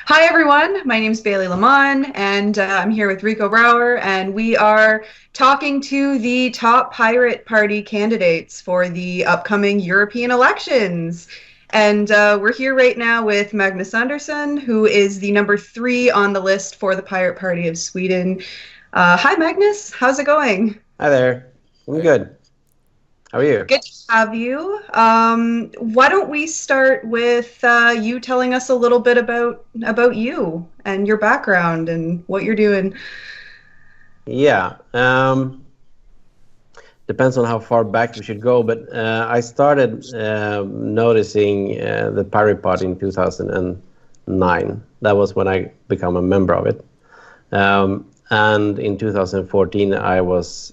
Hi, everyone. My name is Bailey Lamont, and I'm here with Rico Brower, and we are talking to the top Pirate Party candidates for the upcoming European elections. And we're here right now with Magnus Andersson, who is the number 3 on the list for the Pirate Party of Sweden. Hi, Magnus. How's it going? Hi there. I'm good. How are you? Good to have you. Why don't we start with you telling us a little bit about you and your background and what you're doing? Yeah. Depends on how far back we should go, but I started noticing the Pirate Party in 2009. That was when I became a member of it. And in 2014, I was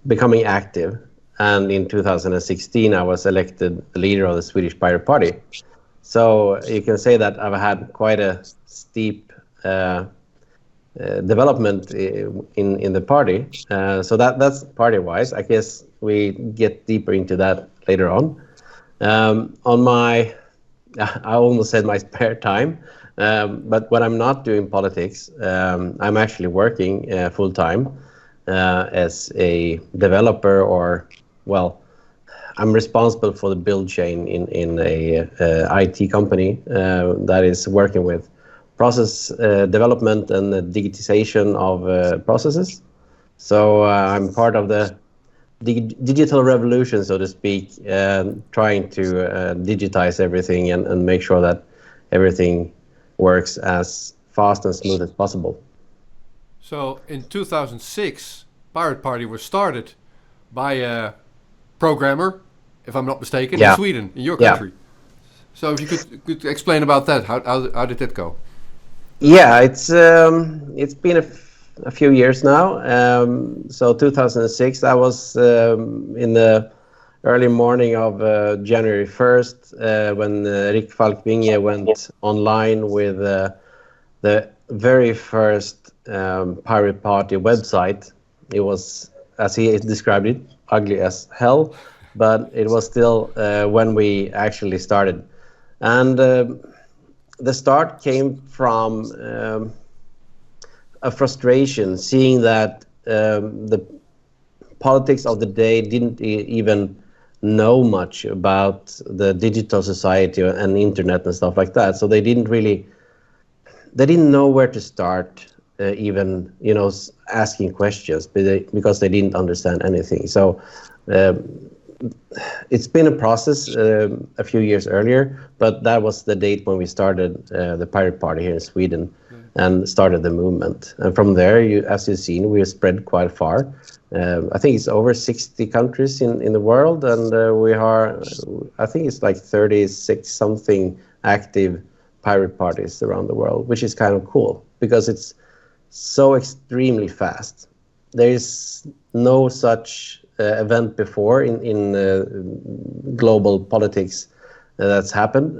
becoming active, and in 2016 I was elected the leader of the Swedish Pirate Party. So you can say that I've had quite a steep development in the party. So that's party-wise. I guess we get deeper into that later on. On my, I almost said my spare time, but when I'm not doing politics, I'm actually working full-time. As a developer, or I'm responsible for the build chain in a IT company that is working with process development and the digitization of processes. So I'm part of the digital revolution, so to speak, trying to digitize everything and make sure that everything works as fast and smooth as possible. So in 2006, Pirate Party was started by a programmer, if I'm not mistaken, in Sweden, in your country. Yeah. So if you could explain about that, how did that go? Yeah, it's been a few years now. So 2006, I was in the early morning of January 1st when Rick Falkvinge went online with the very first Pirate Party website. It was, as he described it, ugly as hell, but it was still when we actually started. And the start came from a frustration, seeing that the politics of the day didn't even know much about the digital society and internet and stuff like that. So they didn't know where to start, even asking questions, because they didn't understand anything. So it's been a process a few years earlier, but that was the date when we started the Pirate Party here in Sweden and started the movement. And from there, as you've seen, we have spread quite far. I think it's over 60 countries in the world, and I think it's like 36 something active pirate parties around the world, which is kind of cool because it's so extremely fast. There is no such event before in global politics that's happened.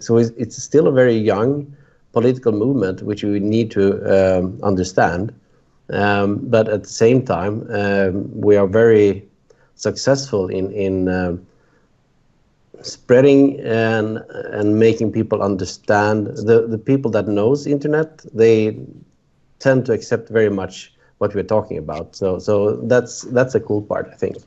So it's still a very young political movement, which we need to understand. But at the same time, we are very successful in spreading and making people understand. The people that knows internet, they tend to accept very much what we're talking about. So that's a cool part, I think.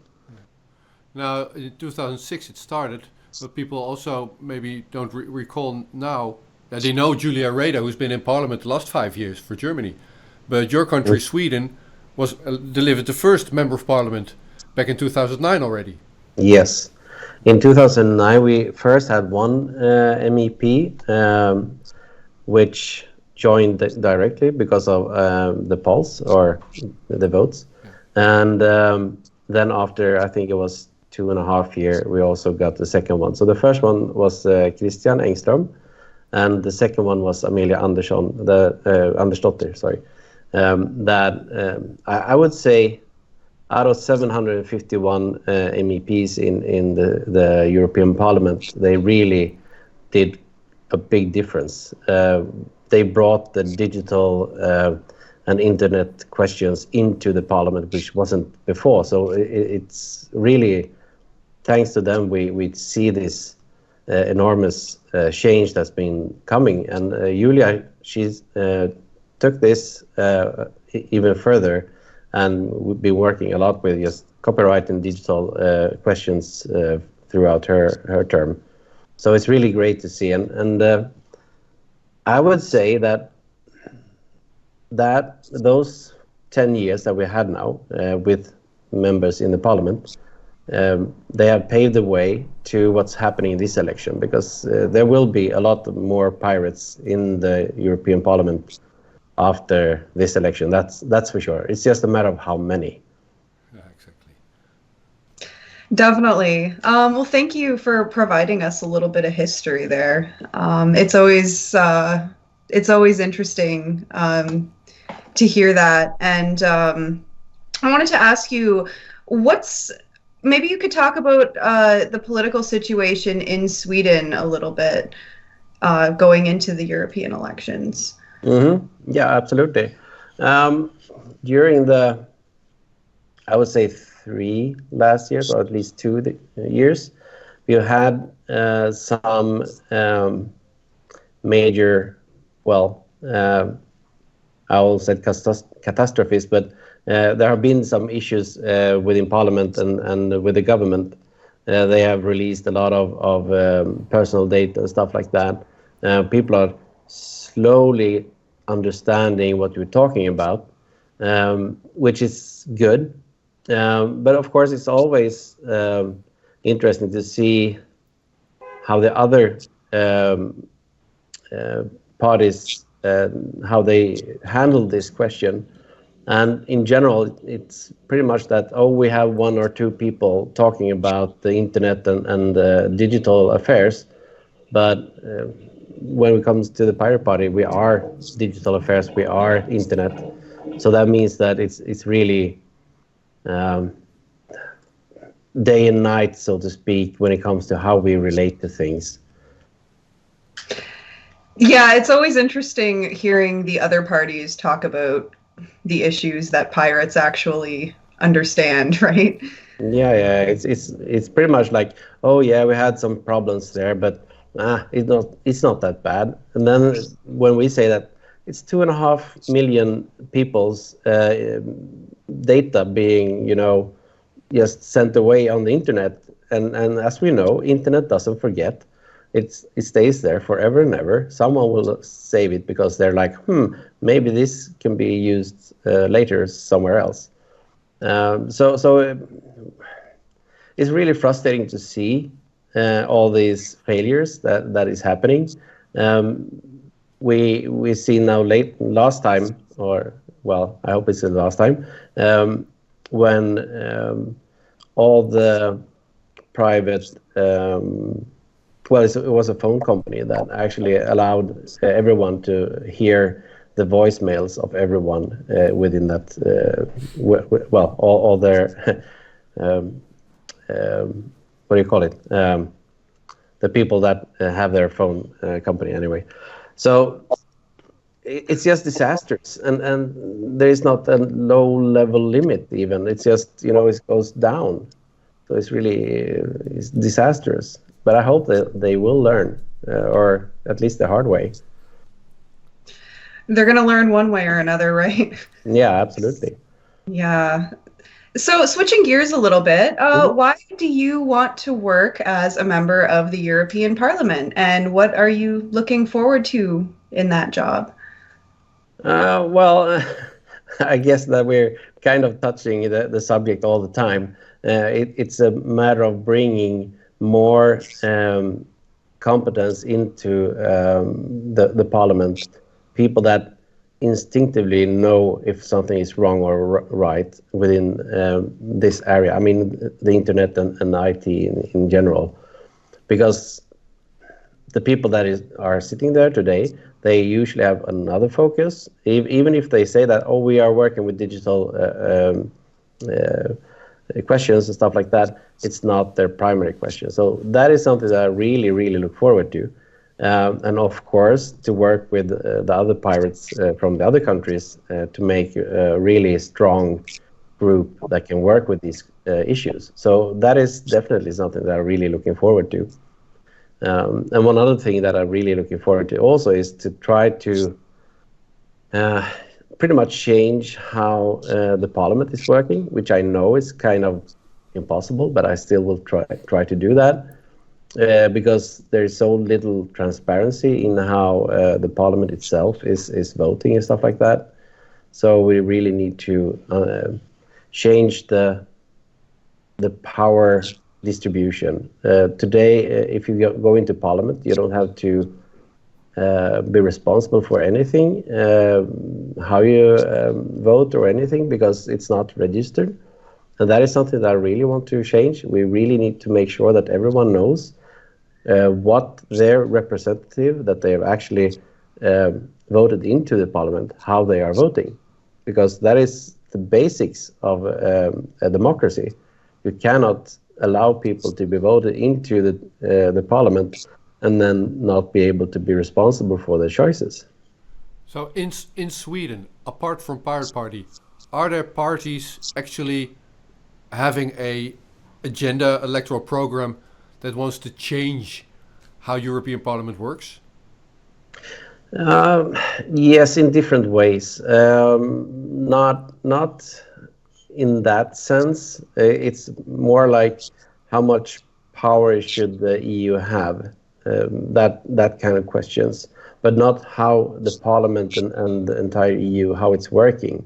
Now, in 2006 it started, but people also maybe don't recall now that they know Julia Reda, who's been in parliament the last 5 years for Germany. But your country, Sweden, was delivered the first member of parliament back in 2009 already. Yes. In 2009, we first had one MEP, which joined directly because of the polls or the votes. Yeah. And then after, I think it was 2.5 years, we also got the second one. So the first one was Christian Engström, and the second one was Amelia Andersson, Andersdotter, sorry. I would say out of 751 MEPs in the European Parliament, they really did a big difference. They brought the digital and internet questions into the Parliament, which wasn't before. So it's really thanks to them we see this enormous change that's been coming. And Julia, she's took this even further, and we've been working a lot with just copyright and digital questions throughout her term. So it's really great to see. And I would say that those 10 years that we had now with members in the parliament, they have paved the way to what's happening in this election, because there will be a lot more pirates in the European Parliament after this election. That's for sure. It's just a matter of how many. Yeah, exactly. Definitely. Well, thank you for providing us a little bit of history there. It's always interesting to hear that. And I wanted to ask you, maybe you could talk about the political situation in Sweden a little bit going into the European elections. Mm-hmm. Yeah, absolutely. During I would say 3 last years, or at least 2 years, we had some major, I will say catastrophes, but there have been some issues within Parliament and with the government. They have released a lot of personal data and stuff like that. People are slowly understanding what we're talking about, which is good. But of course, it's always interesting to see how the other parties, how they handle this question. And in general, it's pretty much that, we have 1 or 2 people talking about the internet and digital affairs. But when it comes to the Pirate Party, we are digital affairs, we are internet. So that means that it's really day and night, so to speak, when it comes to how we relate to things. Yeah, it's always interesting hearing the other parties talk about the issues that pirates actually understand, right? Yeah, it's pretty much like, oh yeah, we had some problems there, but it's not that bad. And then when we say that it's 2.5 million people's data being, just sent away on the internet, and as we know, internet doesn't forget. It stays there forever and ever. Someone will save it because they're like, maybe this can be used later somewhere else. So it's really frustrating to see all these failures that is happening. We see now last time, or I hope it's the last time, when all the private it was a phone company that actually allowed everyone to hear the voicemails of everyone within that, all their, what do you call it? The people that have their phone company anyway. So it's just disastrous, and there is not a low-level limit even. It's just, it goes down. So it's disastrous. But I hope that they will learn, or at least the hard way. They're going to learn one way or another, right? Yeah, absolutely. Yeah. So switching gears a little bit, why do you want to work as a member of the European Parliament, and what are you looking forward to in that job? I guess that we're kind of touching the subject all the time. It's a matter of bringing more competence into the parliament, people that instinctively know if something is wrong or right within this area. I mean, the internet and IT in general, because the people that are sitting there today, they usually have another focus, even if they say that, we are working with digital questions and stuff like that. It's not their primary question. So that is something that I really, really look forward to. And of course, to work with the other pirates from the other countries to make a really strong group that can work with these issues. So that is definitely something that I'm really looking forward to. And one other thing that I'm really looking forward to also is to try to pretty much change how the parliament is working, which I know is kind of impossible, but I still will try to do that. Because there is so little transparency in how the parliament itself is voting and stuff like that. So we really need to change the power distribution. Today, if you go into parliament, you don't have to be responsible for anything, how you vote or anything, because it's not registered. And that is something that I really want to change. We really need to make sure that everyone knows what their representative that they have actually voted into the parliament, how they are voting, because that is the basics of a democracy. You cannot allow people to be voted into the parliament and then not be able to be responsible for their choices. So in Sweden, apart from Pirate Party, are there parties actually having a agenda, electoral program that wants to change how European Parliament works? Yes, in different ways. Not in that sense. It's more like how much power should the EU have? That kind of questions, but not how the Parliament and the entire EU, how it's working.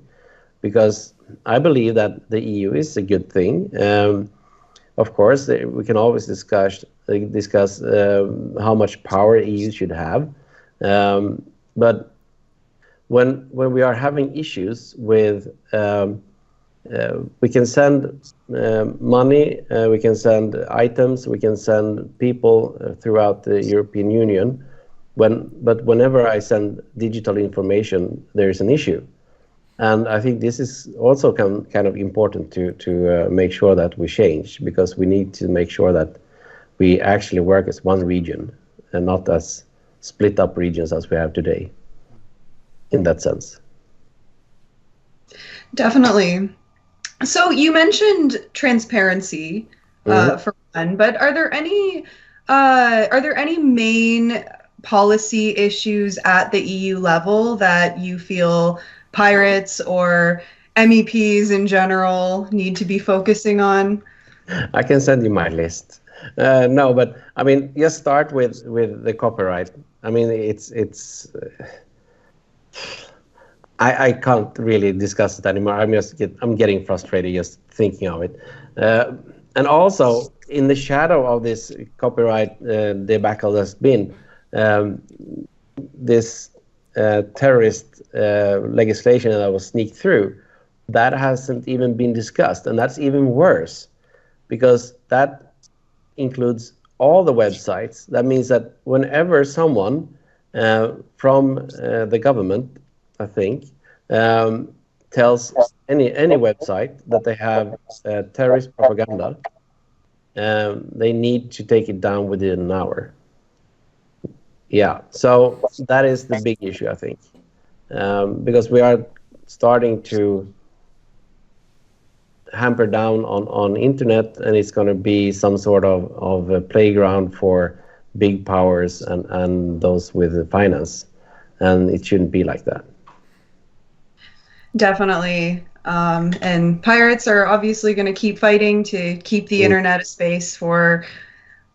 Because I believe that the EU is a good thing. Of course, we can always discuss how much power EU should have. But when we are having issues with, we can send money, we can send items, we can send people throughout the European Union. But whenever I send digital information, there is an issue. And I think this is also kind of important to make sure that we change, because we need to make sure that we actually work as one region and not as split up regions as we have today, in that sense. Definitely. So you mentioned transparency for one, but are there any main policy issues at the EU level that you feel pirates or MEPs in general need to be focusing on? I can send you my list. No, but I mean, just start with the copyright. I mean, it's. I can't really discuss it anymore. I'm getting frustrated just thinking of it. And also, in the shadow of this copyright debacle that's been, this terrorist legislation that was sneaked through, that hasn't even been discussed. And that's even worse, because that includes all the websites. That means that whenever someone from the government, I think, tells any website that they have terrorist propaganda, they need to take it down within an hour. Yeah, so that is the big issue, I think, because we are starting to hamper down on internet, and it's going to be some sort of a playground for big powers and those with finance, and it shouldn't be like that. Definitely. And pirates are obviously going to keep fighting to keep the internet a space for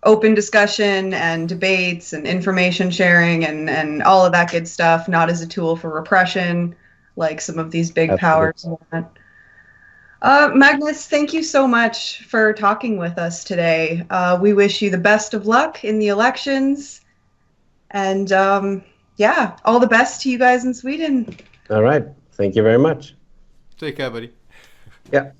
open discussion and debates and information sharing and all of that good stuff, not as a tool for repression like some of these big powers want. Magnus, thank you so much for talking with us today. We wish you the best of luck in the elections. And yeah, all the best to you guys in Sweden. All right. Thank you very much. Take care, buddy. Yeah.